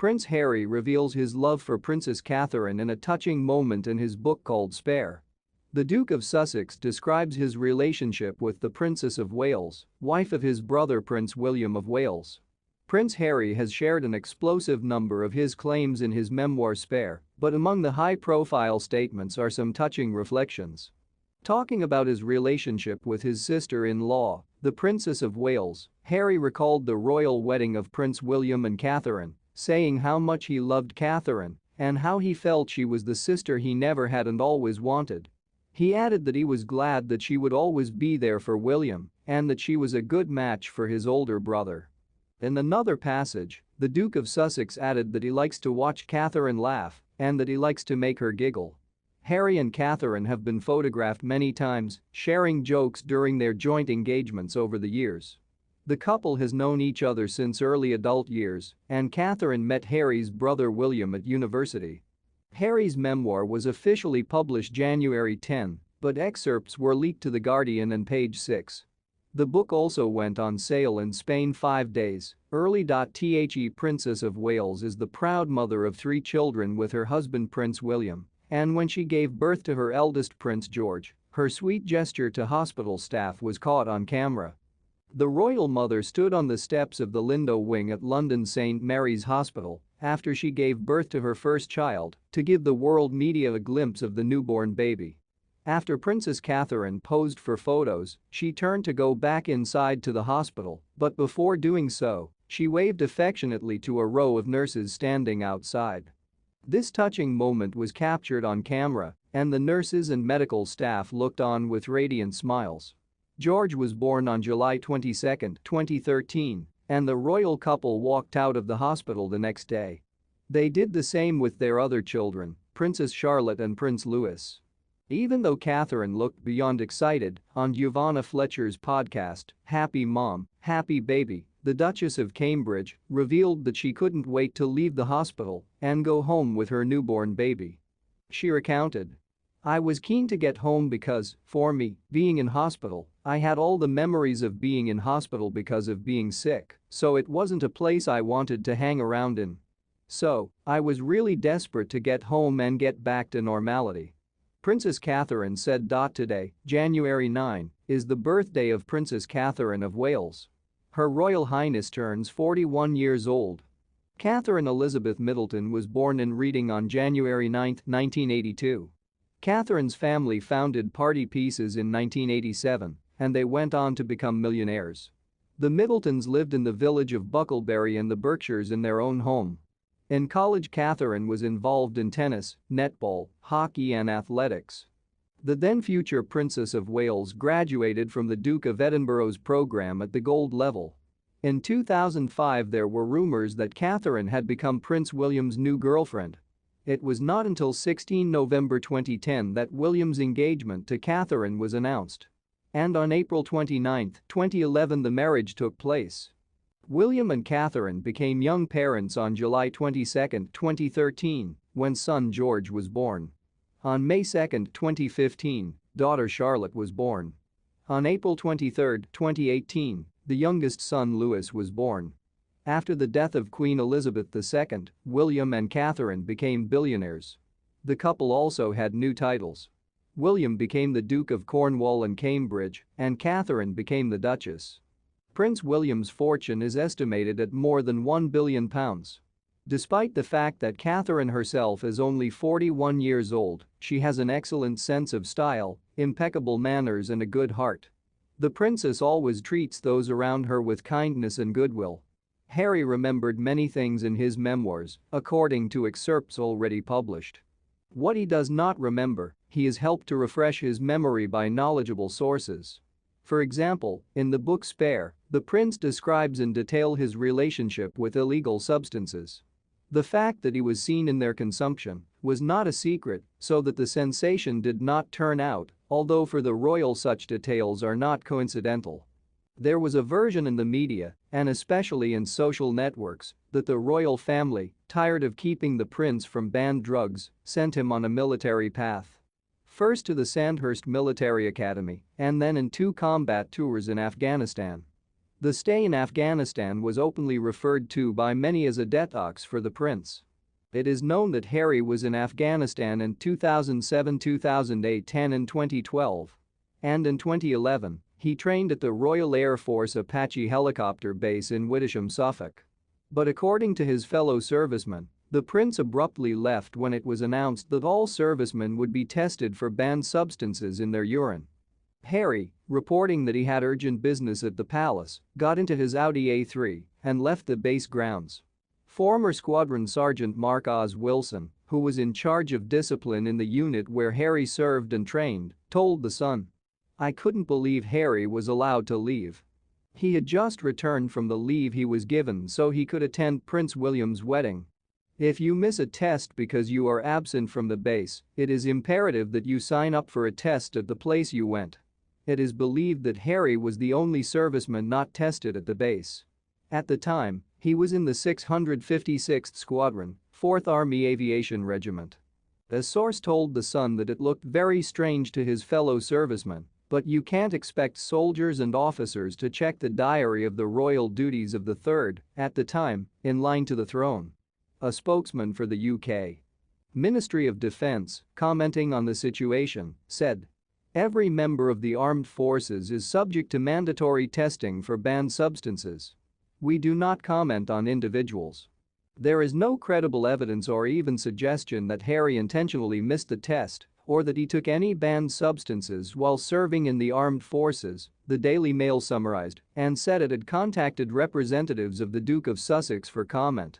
Prince Harry reveals his love for Princess Catherine in a touching moment in his book called Spare. The Duke of Sussex describes his relationship with the Princess of Wales, wife of his brother Prince William of Wales. Prince Harry has shared an explosive number of his claims in his memoir Spare, but among the high-profile statements are some touching reflections. Talking about his relationship with his sister-in-law, the Princess of Wales, Harry recalled the royal wedding of Prince William and Catherine, saying how much he loved Catherine and how he felt she was the sister he never had and always wanted. He added that he was glad that she would always be there for William and that she was a good match for his older brother. In another passage, the Duke of Sussex added that he likes to watch Catherine laugh and that he likes to make her giggle. Harry and Catherine have been photographed many times, sharing jokes during their joint engagements over the years. The couple has known each other since early adult years, and Catherine met Harry's brother William at university. Harry's memoir was officially published January 10, but excerpts were leaked to The Guardian and Page 6. The book also went on sale in Spain 5 days early. The Princess of Wales is the proud mother of 3 children with her husband Prince William, and when she gave birth to her eldest Prince George, her sweet gesture to hospital staff was caught on camera. The royal mother stood on the steps of the Lindo wing at London's St Mary's Hospital after she gave birth to her first child to give the world media a glimpse of the newborn baby. After Princess Catherine posed for photos, she turned to go back inside to the hospital, but before doing so, she waved affectionately to a row of nurses standing outside. This touching moment was captured on camera, and the nurses and medical staff looked on with radiant smiles. George was born on July 22, 2013, and the royal couple walked out of the hospital the next day. They did the same with their other children, Princess Charlotte and Prince Louis. Even though Catherine looked beyond excited, on Giovanna Fletcher's podcast, Happy Mom, Happy Baby, the Duchess of Cambridge revealed that she couldn't wait to leave the hospital and go home with her newborn baby. She recounted, "I was keen to get home because, for me, being in hospital, I had all the memories of being in hospital because of being sick, so it wasn't a place I wanted to hang around in. So, I was really desperate to get home and get back to normality." Princess Catherine said. Today, January 9, is the birthday of Princess Catherine of Wales. Her Royal Highness turns 41 years old. Catherine Elizabeth Middleton was born in Reading on January 9, 1982. Catherine's family founded Party Pieces in 1987, and they went on to become millionaires. The Middletons lived in the village of Bucklebury in the Berkshires in their own home. In college, Catherine was involved in tennis, netball, hockey and athletics. The then-future Princess of Wales graduated from the Duke of Edinburgh's program at the gold level. In 2005, there were rumors that Catherine had become Prince William's new girlfriend. It was not until 16 November 2010 that William's engagement to Catherine was announced. And on April 29, 2011, the marriage took place. William and Catherine became young parents on July 22, 2013, when son George was born. On May 2, 2015, daughter Charlotte was born. On April 23, 2018, the youngest son Louis was born. After the death of Queen Elizabeth II, William and Catherine became billionaires. The couple also had new titles. William became the Duke of Cornwall and Cambridge, and Catherine became the Duchess. Prince William's fortune is estimated at more than £1 billion. Despite the fact that Catherine herself is only 41 years old, she has an excellent sense of style, impeccable manners and a good heart. The princess always treats those around her with kindness and goodwill. Harry remembered many things in his memoirs, according to excerpts already published. What he does not remember, he has helped to refresh his memory by knowledgeable sources. For example, in the book Spare, the prince describes in detail his relationship with illegal substances. The fact that he was seen in their consumption was not a secret, so that the sensation did not turn out, although for the royal such details are not coincidental. There was a version in the media, and especially in social networks, that the royal family, tired of keeping the prince from banned drugs, sent him on a military path. First to the Sandhurst Military Academy, and then in 2 combat tours in Afghanistan. The stay in Afghanistan was openly referred to by many as a detox for the prince. It is known that Harry was in Afghanistan in 2007, 2008, and 2012. And in 2011, he trained at the Royal Air Force Apache helicopter base in Wittysham, Suffolk. But according to his fellow servicemen, the prince abruptly left when it was announced that all servicemen would be tested for banned substances in their urine. Harry, reporting that he had urgent business at the palace, got into his Audi A3 and left the base grounds. Former Squadron Sergeant Mark Wilson, who was in charge of discipline in the unit where Harry served and trained, told The Sun. "I couldn't believe Harry was allowed to leave. He had just returned from the leave he was given so he could attend Prince William's wedding. If you miss a test because you are absent from the base, it is imperative that you sign up for a test at the place you went." It is believed that Harry was the only serviceman not tested at the base. At the time, he was in the 656th Squadron, 4th Army Aviation Regiment. A source told The Sun that it looked very strange to his fellow servicemen, but you can't expect soldiers and officers to check the diary of the royal duties of the third, at the time, in line to the throne. A spokesman for the UK Ministry of Defence, commenting on the situation, said, "Every member of the armed forces is subject to mandatory testing for banned substances. We do not comment on individuals. There is no credible evidence or even suggestion that Harry intentionally missed the test or that he took any banned substances while serving in the armed forces," the Daily Mail summarized and said it had contacted representatives of the Duke of Sussex for comment.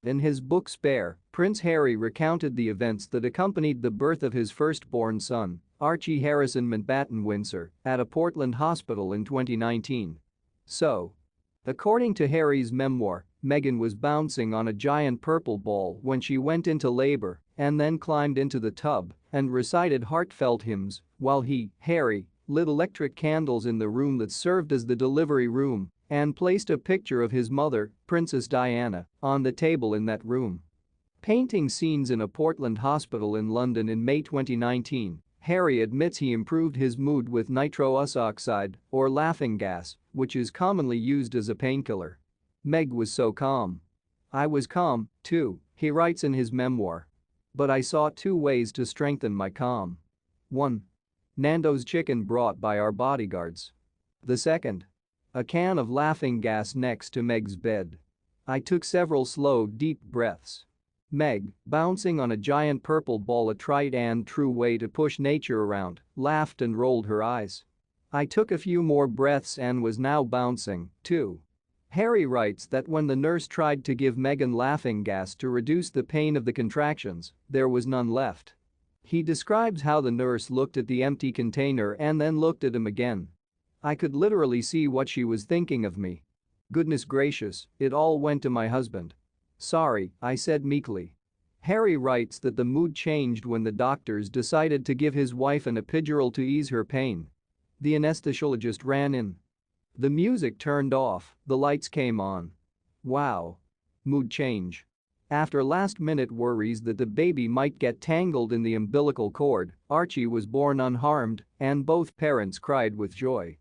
In his book Spare, Prince Harry recounted the events that accompanied the birth of his firstborn son, Archie Harrison Mountbatten Windsor, at a Portland hospital in 2019. So, according to Harry's memoir, Meghan was bouncing on a giant purple ball when she went into labor and then climbed into the tub and recited heartfelt hymns while he, Harry, lit electric candles in the room that served as the delivery room and placed a picture of his mother, Princess Diana, on the table in that room. Painting scenes in a Portland hospital in London in May 2019, Harry admits he improved his mood with nitrous oxide, or laughing gas, which is commonly used as a painkiller. "Meg was so calm. I was calm, too," he writes in his memoir. "But I saw two ways to strengthen my calm. 1. Nando's chicken brought by our bodyguards. The second. A can of laughing gas next to Meg's bed. I took several slow, deep breaths. Meg, bouncing on a giant purple ball, a tried and true way to push nature around, laughed and rolled her eyes. I took a few more breaths and was now bouncing, too." Harry writes that when the nurse tried to give Meghan laughing gas to reduce the pain of the contractions, there was none left. He describes how the nurse looked at the empty container and then looked at him again. "I could literally see what she was thinking of me. Goodness gracious, it all went to my husband. Sorry," I said meekly. Harry writes that the mood changed when the doctors decided to give his wife an epidural to ease her pain. The anesthesiologist ran in. The music turned off, the lights came on. Wow. Mood change. After last-minute worries that the baby might get tangled in the umbilical cord, Archie was born unharmed, and both parents cried with joy.